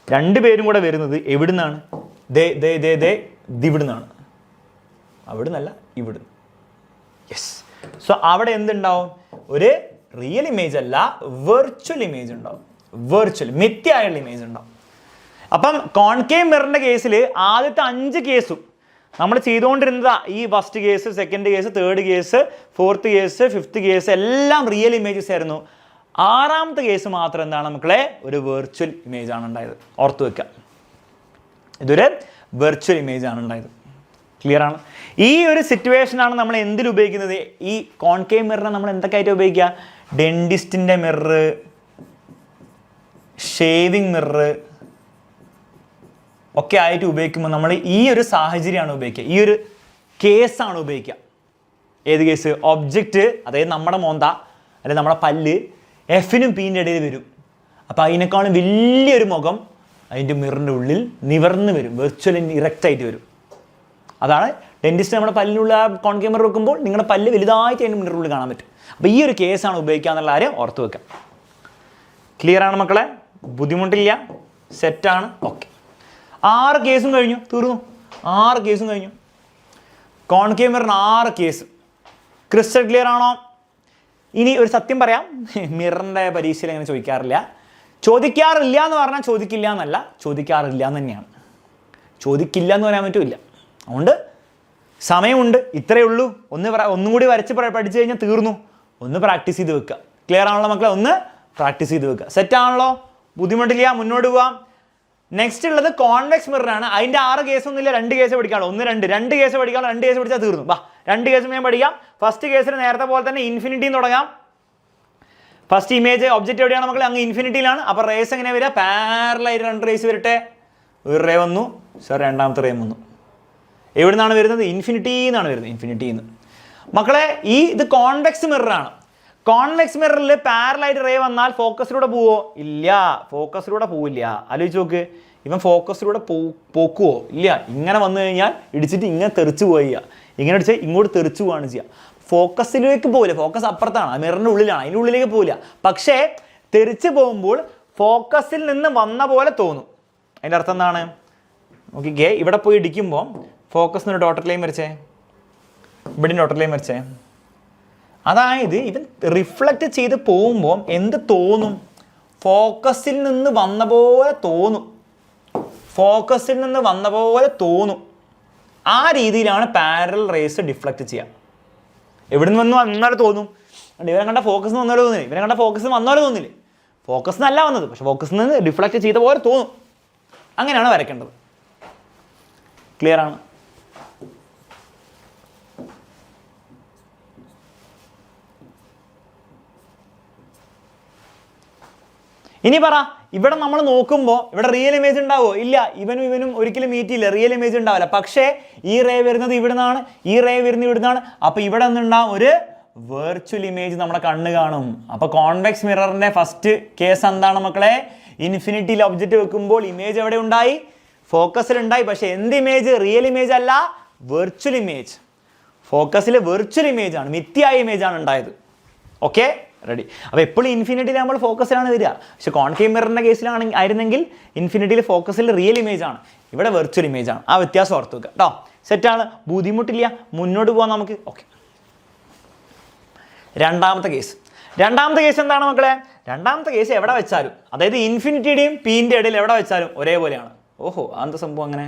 രണ്ട് പേരും കൂടെ വരുന്നത് എവിടുന്നാണ്? ഇവിടുന്നാണ്. അവിടുന്നല്ല, ഇവിടുന്ന്. യെസ്. സോ അവിടെ എന്തുണ്ടാവും? ഒരു റിയൽ ഇമേജ് അല്ല, വെർച്വൽ ഇമേജ് ഉണ്ടാവും. വെർച്വൽ മിഥ്യയായുള്ള ഇമേജ് ഉണ്ടാവും. അപ്പം കോൺകേവ് മിററിൻ്റെ കേസിൽ ആദ്യത്തെ 5 കേസും നമ്മൾ ചെയ്തുകൊണ്ടിരുന്നത് ഈ first case, second case, third case, fourth case, fifth case എല്ലാം റിയൽ ഇമേജസ് ആയിരുന്നു. 6ാമത്തെ കേസ് മാത്രം എന്താണ് മക്കളെ? ഒരു വെർച്വൽ ഇമേജ് ആണ് ഉണ്ടായത്. ഓർത്ത് വെക്കുക, ഇതൊരു വെർച്വൽ ഇമേജ് ആണ് ഉണ്ടായത്. ക്ലിയർ ആണ്? ഈ ഒരു സിറ്റുവേഷനാണ് നമ്മൾ എന്തിൽ ഉപയോഗിക്കുന്നത്? ഈ കോൺകേവ് മിററിനെ നമ്മൾ എന്തൊക്കെയായിട്ട് ഉപയോഗിക്കുക? ഡെന്റിസ്റ്റിൻ്റെ മിറർ, ഷേവിങ് മിറർ ഒക്കെ ആയിട്ട് ഉപയോഗിക്കുമ്പോൾ നമ്മൾ ഈ ഒരു സാഹചര്യമാണ് ഉപയോഗിക്കുക. ഈ ഒരു കേസാണ് ഉപയോഗിക്കുക. ഏത് കേസ്? ഒബ്ജക്റ്റ്, അതായത് നമ്മുടെ മോന്ത അല്ലെങ്കിൽ നമ്മുടെ പല്ല് എഫിനും പീൻ്റെ ഇടയിൽ വരും. അപ്പോൾ അതിനേക്കാളും വലിയൊരു മുഖം അതിൻ്റെ മിററിൻ്റെ ഉള്ളിൽ നിവർന്ന് വരും, വെർച്വൽ ഇറക്റ്റായിട്ട് വരും. അതാണ് ഡെന്റിസ്റ്റ് നമ്മുടെ പല്ലിനുള്ള കോൺകേവ് മിറർ വെക്കുമ്പോൾ നിങ്ങളുടെ പല്ല് വലുതായിട്ട് അതിൻ്റെ മിററിനുള്ളിൽ കാണാൻ പറ്റും. അപ്പോൾ ഈ ഒരു കേസാണ് ഉപയോഗിക്കുക എന്നുള്ള കാര്യം ഓർത്ത് വെക്കാം. ക്ലിയർ ആണ് മക്കളെ? ബുദ്ധിമുട്ടില്ല? സെറ്റാണ്? ഓക്കെ. 6 കേസും കഴിഞ്ഞു, തീർന്നു. 6 കേസും കഴിഞ്ഞു. കോൺകേവ് മിററിന് 6 കേസ്. ക്രിസ്റ്റൽ ക്ലിയർ ആണോ? ഇനി ഒരു സത്യം പറയാം, മിററിൻ്റെ പരീക്ഷയിൽ അങ്ങനെ ചോദിക്കാറില്ല. ചോദിക്കാറില്ല എന്ന് പറഞ്ഞാൽ ചോദിക്കില്ല എന്നല്ല, ചോദിക്കാറില്ല എന്ന് തന്നെയാണ്. ചോദിക്കില്ല എന്ന് പറയാൻ പറ്റില്ല. അതുകൊണ്ട് സമയമുണ്ട്, ഇത്രയേ ഉള്ളൂ. ഒന്നും കൂടി വരച്ച് പഠിച്ചു കഴിഞ്ഞാൽ തീർന്നു. ഒന്ന് പ്രാക്ടീസ് ചെയ്ത് വെക്കുക. ക്ലിയർ ആണല്ലോ മക്കളെ? ഒന്ന് പ്രാക്ടീസ് ചെയ്ത് വെക്കുക. സെറ്റാണല്ലോ? ബുദ്ധിമുട്ടില്ല, മുന്നോട്ട് പോവാം. നെക്സ്റ്റ് ഉള്ളത് കോൺവെക്സ് മിററാണ്. അതിൻ്റെ 6 കേസൊന്നുമില്ല, 2 കേസ് പഠിക്കാനുള്ളൂ. 2 കേസ് പഠിക്കാനുള്ള, 2 കേസ് പഠിച്ചാൽ തീർന്നു. 2 കേസും ഞാൻ പഠിക്കാം. ഫസ്റ്റ് കേസിന് നേരത്തെ പോലെ തന്നെ ഇൻഫിനിറ്റിന്ന് തുടങ്ങാം. ഫസ്റ്റ് ഇമേജ് ഒബ്ജക്റ്റ് എവിടെയാണ് മക്കളെ? അങ്ങ് ഇൻഫിനിറ്റിയിലാണ്. അപ്പോൾ റേസ് എങ്ങനെ വരിക? പാരലായിട്ട് 2 റേസ് വരട്ടെ. ഒരു റേ വന്നു, സർ രണ്ടാമത്തെ റേ വന്നു. എവിടെ നിന്നാണ് വരുന്നത്? ഇൻഫിനിറ്റി എന്നാണ് വരുന്നത്. ഇൻഫിനിറ്റിന്ന് മക്കളെ. ഇത് കോൺവെക്സ് മിററാണ്. കോൺവെക്സ് മിററിൽ പാരലായിട്ട് റേ വന്നാൽ ഫോക്കസിലൂടെ പോവോ? ഇല്ല, ഫോക്കസിലൂടെ പോവില്ല. ആലോചിച്ച് നോക്ക്, ഇവൻ ഫോക്കസിലൂടെ പോക്കുവോ? ഇല്ല. ഇങ്ങനെ വന്നു കഴിഞ്ഞാൽ ഇടിച്ചിട്ട് ഇങ്ങനെ തെറിച്ച് പോവുക, ഇങ്ങനെ അടിച്ചാൽ ഇങ്ങോട്ട് തെറിച്ച് പോവുകയാണ് ചെയ്യുക. ഫോക്കസിലേക്ക് പോവില്ല, ഫോക്കസ് അപ്പുറത്താണ്, മിററിൻ്റെ ഉള്ളിലാണ്, അതിൻ്റെ ഉള്ളിലേക്ക് പോവില്ല. പക്ഷേ തെറിച്ച് പോകുമ്പോൾ ഫോക്കസിൽ നിന്ന് വന്ന പോലെ തോന്നും. അതിൻ്റെ അർത്ഥം എന്താണ്? നോക്കിക്കേ, ഇവിടെ പോയി ഇടിക്കുമ്പോൾ ഫോക്കസിന് ഒരു ഡോട്ടർ ലൈൻ വരച്ചേ, ഇവിടെ ഡോട്ടർ ലൈൻ വരച്ചേ. അതായത് ഇവൻ റിഫ്ലക്റ്റ് ചെയ്ത് പോകുമ്പോൾ എന്ത് തോന്നും? ഫോക്കസിൽ നിന്ന് വന്ന പോലെ തോന്നും. ഫോക്കസിൽ നിന്ന് വന്ന പോലെ തോന്നും. ആ രീതിയിലാണ് പാരലൽ റേസ് ഡിഫ്ലക്റ്റ് ചെയ്യുക. എവിടെ നിന്ന് വന്നു വന്നാലും തോന്നും. ഇവരെ കണ്ട ഫോക്കസ് വന്നാലും തോന്നില്ല, ഇവരെ കണ്ട ഫോക്കസ് വന്നാലും തോന്നില്ലേ. ഫോക്കസ് നല്ല വന്നത്, പക്ഷെ ഫോക്കസിൽ നിന്ന് ഡിഫ്ലക്റ്റ് ചെയ്ത പോലെ തോന്നും. അങ്ങനെയാണ് വരയ്ക്കേണ്ടത്. ക്ലിയർ ആണ്? ഇനി പറ, ഇവിടെ നമ്മൾ നോക്കുമ്പോൾ ഇവിടെ റിയൽ ഇമേജ് ഉണ്ടാവുമോ? ഇല്ല. ഇവനും ഒരിക്കലും മീറ്റ് ചെയ്യില്ല, റിയൽ ഇമേജ് ഉണ്ടാവില്ല. പക്ഷേ ഈ റേ വരുന്നത് ഇവിടുന്നാണ്, ഈ റേ വരുന്നത് ഇവിടുന്നാണ്. അപ്പോൾ ഇവിടെ നിന്നുണ്ടാവും ഒരു വെർച്വൽ ഇമേജ് നമ്മുടെ കണ്ണ് കാണും. അപ്പോൾ കോൺവെക്സ് മിററിൻ്റെ ഫസ്റ്റ് കേസ് എന്താണ് മക്കളെ? ഇൻഫിനിറ്റിയിൽ ഒബ്ജക്റ്റ് വെക്കുമ്പോൾ ഇമേജ് എവിടെ ഉണ്ടായി? ഫോക്കസിലുണ്ടായി. പക്ഷേ എന്ത് ഇമേജ്? റിയൽ ഇമേജ് അല്ല, വെർച്വൽ ഇമേജ്. ഫോക്കസിൽ വെർച്വൽ ഇമേജ് ആണ്, മിഥ്യായ ഇമേജ് ആണ് ഉണ്ടായത്. Okay, ready? അപ്പോൾ എപ്പോഴും ഇൻഫിനിറ്റിയിൽ നമ്മൾ ഫോക്കസിലാണ് വരിക. പക്ഷേ കോൺകേവ് മിററിൻ്റെ ആയിരുന്നെങ്കിൽ ഇൻഫിനിറ്റിയിൽ ഫോക്കസിൽ റിയൽ ഇമേജ് ആണ്, ഇവിടെ വെർച്വൽ ഇമേജ് ആണ്. ആ വ്യത്യാസം ഓർത്ത് വെക്കുക കേട്ടോ. സെറ്റാണ്? ബുദ്ധിമുട്ടില്ല, മുന്നോട്ട് പോകാം നമുക്ക്. ഓക്കെ, രണ്ടാമത്തെ കേസ് എന്താണ് മക്കളെ? രണ്ടാമത്തെ കേസ് എവിടെ വെച്ചാലും, അതായത് ഇൻഫിനിറ്റിയുടെയും പീൻ്റെ ഇടയിൽ എവിടെ വെച്ചാലും ഒരേപോലെയാണ്. ഓഹോ, എന്താ സംഭവം? അങ്ങനെ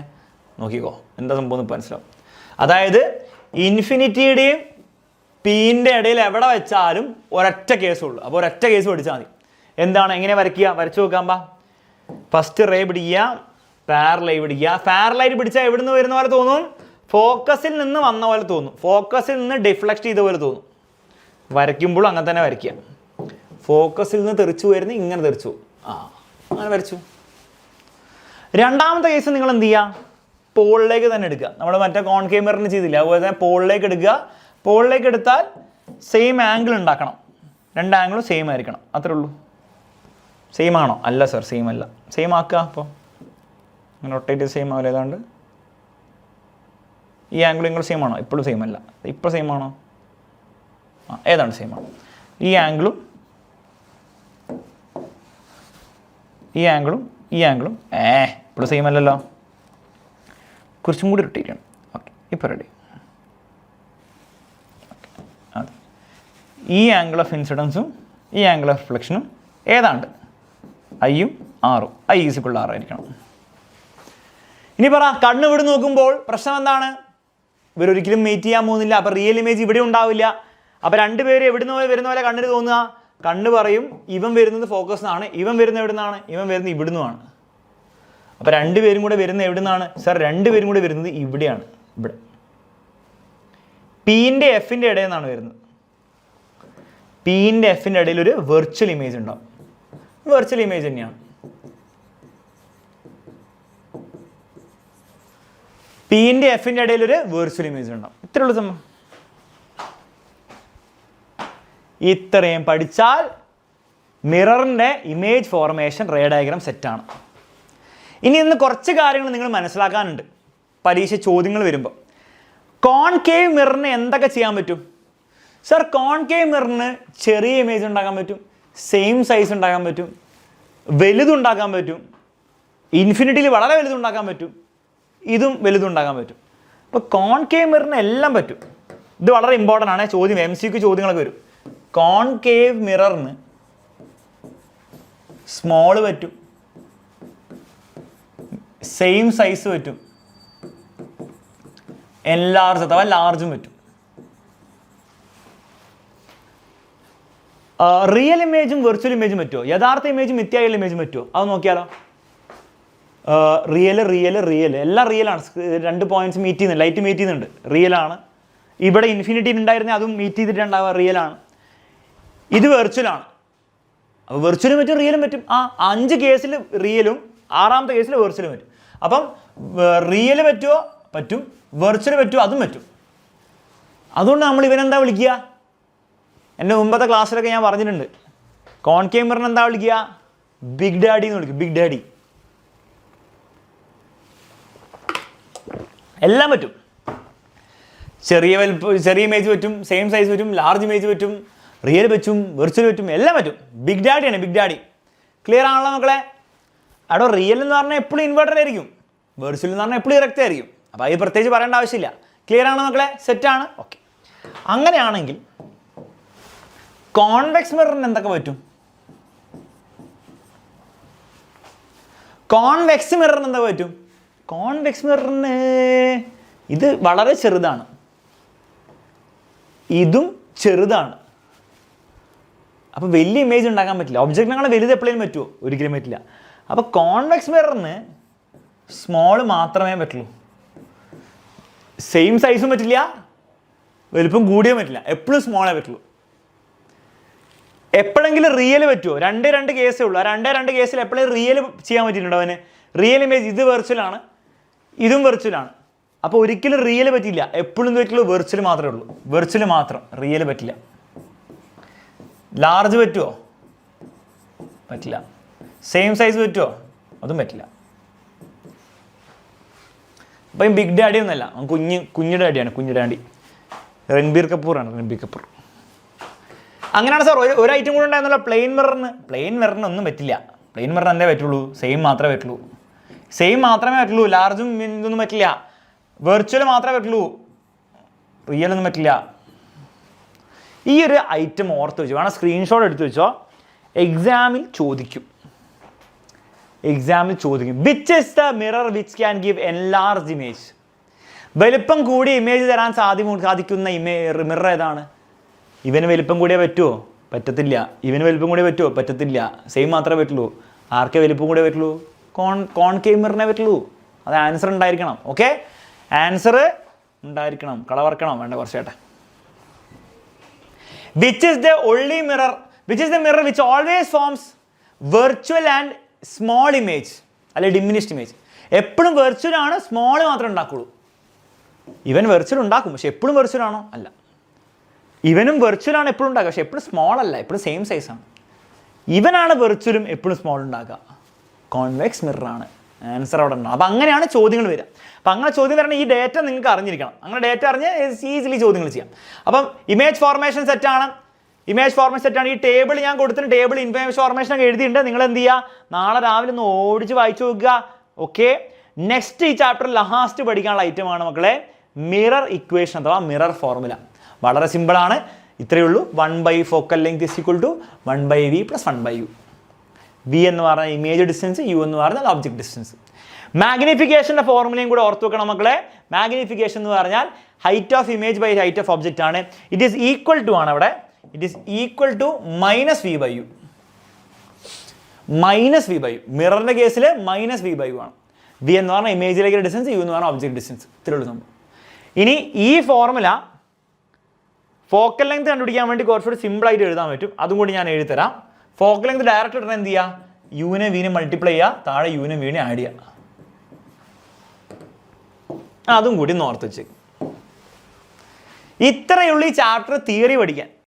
നോക്കിക്കോ, എന്താ സംഭവം എന്ന് മനസ്സിലാവും. അതായത് ഇൻഫിനിറ്റിയുടെയും പീൻ്റെ ഇടയിൽ എവിടെ വെച്ചാലും ഒരൊറ്റ കേസുള്ളൂ. അപ്പോൾ ഒരൊറ്റ കേസ് പഠിച്ചാൽ മതി. എന്താണ്? എങ്ങനെ വരയ്ക്കുക? വരച്ചു നോക്കാം. ഫസ്റ്റ് റേ പിടിക്കുക, പാരലൈ പിടിക്കുക. പാരലൈറ്റ് പിടിച്ചാൽ എവിടെ നിന്ന് വരുന്ന പോലെ തോന്നും? ഫോക്കസിൽ നിന്ന് വന്ന പോലെ തോന്നും, ഫോക്കസിൽ നിന്ന് ഡിഫ്ലക്ട് ചെയ്ത പോലെ തോന്നും. വരയ്ക്കുമ്പോഴും അങ്ങനെ തന്നെ വരയ്ക്കുക. ഫോക്കസിൽ നിന്ന് തെറിച്ചു വരുന്ന ഇങ്ങനെ തെറിച്ചു, അങ്ങനെ വരച്ചു. രണ്ടാമത്തെ കേസ് നിങ്ങൾ എന്ത് ചെയ്യുക? പോളിലേക്ക് തന്നെ എടുക്കുക. നമ്മൾ മറ്റേ കോൺകേവ് മിററിന് ചെയ്തില്ല, അതുപോലെ തന്നെ പോളിലേക്ക് എടുക്കുക. പോളിലേക്ക് എടുത്താൽ സെയിം ആംഗിൾ ഉണ്ടാക്കണം, രണ്ട് ആംഗിളും സെയിം ആയിരിക്കണം, അത്രേ ഉള്ളൂ. സെയിം ആണോ? അല്ല സർ, സെയിം അല്ല. സെയിം ആക്കുക. അപ്പോൾ അങ്ങനെ റൊട്ടേറ്റ് സെയിം ആവില്ല. ഏതാണ്ട് ഈ ആംഗിൾ നിങ്ങൾ സെയിം ആണോ? ഇപ്പോഴും സെയിം അല്ല. ഇപ്പോൾ സെയിം ആണോ? ഏതാണ്ട് സെയിം ആണ്. ഈ ആംഗിളും ഈ ആംഗിളും ഈ ആംഗിളും ഇപ്പോഴും സെയിം അല്ലല്ലോ. കുറച്ചും കൂടി റൊട്ടേറ്റ് ചെയ്യണം. ഓക്കെ, ഇപ്പോൾ റെഡി. അതെ, ഈ ആംഗിൾ ഓഫ് ഇൻസിഡൻസും ഈ ആംഗിൾ ഓഫ് റിഫ്ലക്ഷനും ഏതാണ്ട് ഐയും ആറും, ഐ ഈസിക്കുള്ള 6 ആയിരിക്കണം. ഇനി പറ, കണ്ണ് ഇവിടെ നോക്കുമ്പോൾ പ്രശ്നം എന്താണ്? ഇവരൊരിക്കലും മീറ്റ് ചെയ്യാൻ പോകുന്നില്ല. അപ്പോൾ റിയൽ ഇമേജ് ഇവിടെ ഉണ്ടാവില്ല. അപ്പോൾ രണ്ടുപേരും എവിടുന്ന് വരുന്ന പോലെ കണ്ണിന് തോന്നുക? കണ്ണ് പറയും ഇവൻ വരുന്നത് ഫോക്കസ് ആണ്, ഇവൻ വരുന്നത് എവിടെ നിന്നാണ്? ഇവൻ വരുന്നത് ഇവിടുന്നുമാണ്. അപ്പോൾ രണ്ടുപേരും കൂടെ വരുന്നത് എവിടെ നിന്നാണ്? സർ, രണ്ടുപേരും കൂടെ വരുന്നത് ഇവിടെയാണ്, ഇവിടെ. പിൻ്റെ എഫിൻ്റെ ഇടയിൽ നിന്നാണ് വരുന്നത്. പിൻ്റെ എഫിൻ്റെ ഇടയിൽ ഒരു വെർച്വൽ ഇമേജ് ഉണ്ടാവും. വെർച്വൽ ഇമേജ് തന്നെയാണ്. പിൻ്റെ എഫിൻ്റെ ഇടയിൽ ഒരു വെർച്വൽ ഇമേജ് ഉണ്ടാവും. ഇത്രയുള്ള സംഭവം. ഇത്രയും പഠിച്ചാൽ മിററിൻ്റെ ഇമേജ് ഫോർമേഷൻ റേ ഡയഗ്രാം സെറ്റാണ്. ഇനി ഇന്ന് കുറച്ച് കാര്യങ്ങൾ നിങ്ങൾ മനസ്സിലാക്കാനുണ്ട് പരീക്ഷ ചോദ്യങ്ങൾ വരുമ്പോൾ. കോൺകേവ് മിററിന് എന്തൊക്കെ ചെയ്യാൻ പറ്റും? സർ, കോൺകേവ് മിററിന് ചെറിയ ഇമേജ് ഉണ്ടാക്കാൻ പറ്റും, സെയിം സൈസ് ഉണ്ടാക്കാൻ പറ്റും, വലുതുണ്ടാക്കാൻ പറ്റും, ഇൻഫിനിറ്റിയിൽ വളരെ വലുതുണ്ടാക്കാൻ പറ്റും, ഇതും വലുതുണ്ടാക്കാൻ പറ്റും. അപ്പോൾ കോൺകേവ് മിററിന് എല്ലാം പറ്റും. ഇത് വളരെ ഇമ്പോർട്ടൻ്റ് ആണ്. ചോദ്യം MCQ ചോദ്യങ്ങളൊക്കെ വരും. കോൺകേവ് മിററിന് സ്മോള് പറ്റും, സെയിം സൈസ് പറ്റും, എൻലാർജ് അഥവാ ലാർജും പറ്റും. റിയൽ ഇമേജും വെർച്വൽ ഇമേജും പറ്റുമോ? യഥാർത്ഥ ഇമേജും മിഥ്യായുള്ള ഇമേജും പറ്റുമോ? അത് നോക്കിയാലോ. റിയൽ എല്ലാം റിയലാണ്. 2 പോയിന്റ്സ് മീറ്റ് ചെയ്യുന്നുണ്ട്, ലൈറ്റ് മീറ്റ് ചെയ്യുന്നുണ്ട്, റിയലാണ്. ഇവിടെ ഇൻഫിനിറ്റി ഉണ്ടായിരുന്നേ അതും മീറ്റ് ചെയ്തിട്ടുണ്ടാവുക, റിയലാണ്. ഇത് വെർച്വലാണ്. അപ്പോൾ വെർച്വലും പറ്റും, റിയലും പറ്റും. 5 കേസിൽ റിയലും 6ാമത്തെ കേസിൽ വെർച്വലും പറ്റും. അപ്പം റിയൽ പറ്റുമോ? പറ്റും. വെർച്വൽ പറ്റുമോ? അതും പറ്റും. അതുകൊണ്ട് നമ്മൾ ഇവനെന്താ വിളിക്കുക? എൻ്റെ മുമ്പത്തെ ക്ലാസ്സിലൊക്കെ ഞാൻ പറഞ്ഞിട്ടുണ്ട്, കോൺകേവ് മിററിനെ എന്താ വിളിക്കുക? ബിഗ് ഡാഡി എന്ന് വിളിക്കും. Big daddy. എല്ലാം പറ്റും. ചെറിയ ഇമേജ് പറ്റും, സെയിം സൈസ് പറ്റും, ലാർജ് ഇമേജ് പറ്റും, റിയൽ പറ്റും, വെർച്വൽ പറ്റും, എല്ലാം പറ്റും. ബിഗ് ഡാഡിയാണ്, ബിഗ് ഡാഡി. ക്ലിയർ ആണല്ലോ മക്കളെ? അവിടെ റിയൽ എന്ന് പറഞ്ഞാൽ എപ്പോഴും ഇൻവേർട്ടർ ആയിരിക്കും, വെർച്വൽ എന്ന് പറഞ്ഞാൽ എപ്പോഴും ഇറക്റ്റ് ആയിരിക്കും. അപ്പോൾ അത് പ്രത്യേകിച്ച് പറയേണ്ട ആവശ്യമില്ല. ക്ലിയർ ആണോ മക്കളെ? സെറ്റാണ്. ഓക്കെ. അങ്ങനെയാണെങ്കിൽ കോൺവെക്സ് മിററിന് എന്തൊക്കെ പറ്റും? കോൺവെക്സ് മിററിന് എന്തൊക്കെ പറ്റും? കോൺവെക്സ് മിററിന് ഇത് വളരെ ചെറുതാണ്, ഇതും ചെറുതാണ്. അപ്പോൾ വലിയ ഇമേജ് ഉണ്ടാക്കാൻ പറ്റില്ല. ഒബ്ജക്റ്റിനേക്കാൾ വലുത് എപ്പോഴും പറ്റുമോ? ഒരിക്കലും പറ്റില്ല. അപ്പോൾ കോൺവെക്സ് മിററിന് സ്മോള് മാത്രമേ പറ്റുള്ളൂ. സെയിം സൈസും പറ്റില്ല, വലുപ്പം കൂടിയേ പറ്റില്ല, എപ്പോഴും സ്മോളേ പറ്റുള്ളൂ. എപ്പോഴെങ്കിലും റിയൽ പറ്റുമോ? 2 കേസേ ഉള്ളൂ. ആ 2 കേസിൽ എപ്പോഴും റിയൽ ചെയ്യാൻ പറ്റിയിട്ടുണ്ടോ അവന്? റിയൽ ഇമേജ് ഇത് വെർച്വലാണ്, ഇതും വെർച്വലാണ്. അപ്പോൾ ഒരിക്കലും റിയൽ പറ്റില്ല. എപ്പോഴും പറ്റുള്ളൂ വെർച്വൽ മാത്രമേ ഉള്ളൂ. വെർച്വൽ മാത്രം, റിയൽ പറ്റില്ല. ലാർജ് പറ്റുമോ? പറ്റില്ല. സെയിം സൈസ് പറ്റുമോ? അതും പറ്റില്ല. അപ്പം ബിഗ് ഡാഡി ഒന്നല്ല, കുഞ്ഞു ഡാഡിയാണ്. കുഞ്ഞു ഡാഡി രൺബീർ കപൂറാണ്. രൺബീർ കപൂർ. അങ്ങനെയാണ് സാർ. ഒരു ഐറ്റം കൂടെ ഉണ്ടായിരുന്നല്ലോ, പ്ലെയിൻ മിററിന് ഒന്നും പറ്റില്ല. പ്ലെയിൻ മിററിന് എന്തേ പറ്റുള്ളൂ? സെയിം മാത്രമേ പറ്റുള്ളൂ. സെയിം മാത്രമേ പറ്റുള്ളൂ. ലാർജും ഇതൊന്നും പറ്റില്ല. വെർച്വൽ മാത്രമേ പറ്റുള്ളൂ, റിയൽ ഒന്നും പറ്റില്ല. ഈ ഒരു ഐറ്റം ഓർത്ത് വെച്ചു, വേണം സ്ക്രീൻഷോട്ട് എടുത്ത് വെച്ചോ. എക്സാമിൽ ചോദിക്കും. Which is the mirror which can give enlarge image? വലിപ്പം കൂടിയ ഇമേജ് തരാൻ സാധിക്കുന്ന മിറർ ഏതാണ്? ഇവന് വലിപ്പം കൂടിയേ പറ്റുമോ? പറ്റത്തില്ല. ഇവന് വലിപ്പം കൂടിയേ പറ്റുമോ? പറ്റത്തില്ല. സെയിം മാത്രമേ പറ്റുള്ളൂ. ആർക്കേ വലിപ്പം കൂടെ പറ്റുള്ളൂ? കോൺകേവ് മിററിനെ പറ്റുള്ളൂ. അത് ആൻസർ ഉണ്ടായിരിക്കണം. ഓക്കെ, ആൻസർ ഉണ്ടായിരിക്കണം. കളവർക്കണം വേണ്ട കുറച്ചേട്ടെ. Which is the only mirror, which is the mirror which always forms virtual and small image അല്ലെ ഡിമിനിഷ്ഡ് ഇമേജ്? എപ്പോഴും വെർച്വൽ ആണ്, സ്മോൾ മാത്രമേ ഉണ്ടാക്കുള്ളൂ. ഇവൻ വെർച്വൽ ഉണ്ടാക്കും, പക്ഷെ എപ്പോഴും വെർച്വൽ ആണോ? അല്ല. ഇവനും വെർച്വൽ ആണ് എപ്പോഴും ഉണ്ടാക്കുക, പക്ഷെ എപ്പോഴും സ്മോൾ അല്ല, എപ്പോഴും സെയിം സൈസാണ്. ഇവനാണ് വെർച്വലും എപ്പോഴും സ്മോൾ ഉണ്ടാക്കുക. കോൺവെക്സ് മിററാണ് ആൻസർ അവിടെ ഉണ്ടാകും. അപ്പം അങ്ങനെയാണ് ചോദ്യങ്ങൾ വരിക. അപ്പം അങ്ങനെ ചോദ്യം വരണം, ഈ ഡേറ്റ നിങ്ങൾക്ക് അറിഞ്ഞിരിക്കണം. അങ്ങനെ ഡേറ്റ അറിഞ്ഞ് ഈസിലി ചോദ്യങ്ങൾ ചെയ്യാം. അപ്പം ഇമേജ് ഫോർമേഷൻ സെറ്റാണ്, ഇമേജ് ഫോർമേഷൻ സെറ്റാണ്. ഈ ടേബിൾ ഞാൻ കൊടുത്തിട്ട് ടേബിൾ ഇമേജ് ഫോർമേഷൻ ഒക്കെ എഴുതിയിട്ടുണ്ട്. നിങ്ങൾ എന്ത് ചെയ്യുക, നാളെ രാവിലെ ഒന്ന് ഓടിച്ച് വായിച്ചു നോക്കുക. ഓക്കെ, നെക്സ്റ്റ് ഈ ചാപ്റ്റർ ലാസ്റ്റ് പഠിക്കാനുള്ള ഐറ്റമാണ് മക്കളെ മിറർ ഇക്വേഷൻ അഥവാ മിറർ ഫോർമുല. വളരെ സിമ്പിളാണ്. ഇത്രയേ ഉള്ളൂ. 1/, focal length is equal to 1/v + 1/u. v എന്ന് പറഞ്ഞാൽ ഇമേജ് ഡിസ്റ്റൻസ്, u എന്ന് പറഞ്ഞാൽ ഒബ്ജക്ട് ഡിസ്റ്റൻസ്. മാഗ്നിഫിക്കേഷൻ്റെ ഫോർമുലയും കൂടെ ഓർത്ത് വെക്കണം മക്കളെ. മാഗ്നിഫിക്കേഷൻ എന്ന് പറഞ്ഞാൽ height of image by height of object ആണ്. ഇറ്റ് ഈസ് ഈക്വൽ ടു ആണ് അവിടെ, it is equal to -v/u. -v/u മിററിൻ്റെ കേസിൽ -v/u ആണ്. v എന്ന് പറഞ്ഞാൽ ഇമേജിലേക്കുള്ള ഡിസ്റ്റൻസ്, u എന്ന് പറഞ്ഞാൽ ഒബ്ജക്ട് ഡിസ്റ്റൻസ്. ഇത്രയുള്ള സംഭവം. ഇനി ഈ ഫോർമുല ഫോക്കൽ ലെങ്ത് കണ്ടുപിടിക്കാൻ വേണ്ടി കുറച്ചുകൂടി സിമ്പിളായിട്ട് എഴുതാൻ പറ്റും. അതും കൂടി ഞാൻ എഴുതിത്തരാം. ഫോക്കൽ ലെങ്ത് ഡയറക്റ്റ് ഇടണം, എന്ത് ചെയ്യുക, യുവിനെ വിനെ മൾട്ടിപ്ലൈ ചെയ്യുക, താഴെ യുവിനെ വിനെ ആഡ് ചെയ്യുക. അതും കൂടി ഓർത്ത് വെച്ച്. ഇത്രയുള്ള ഈ ചാപ്റ്റർ തിയറി പഠിക്കാൻ.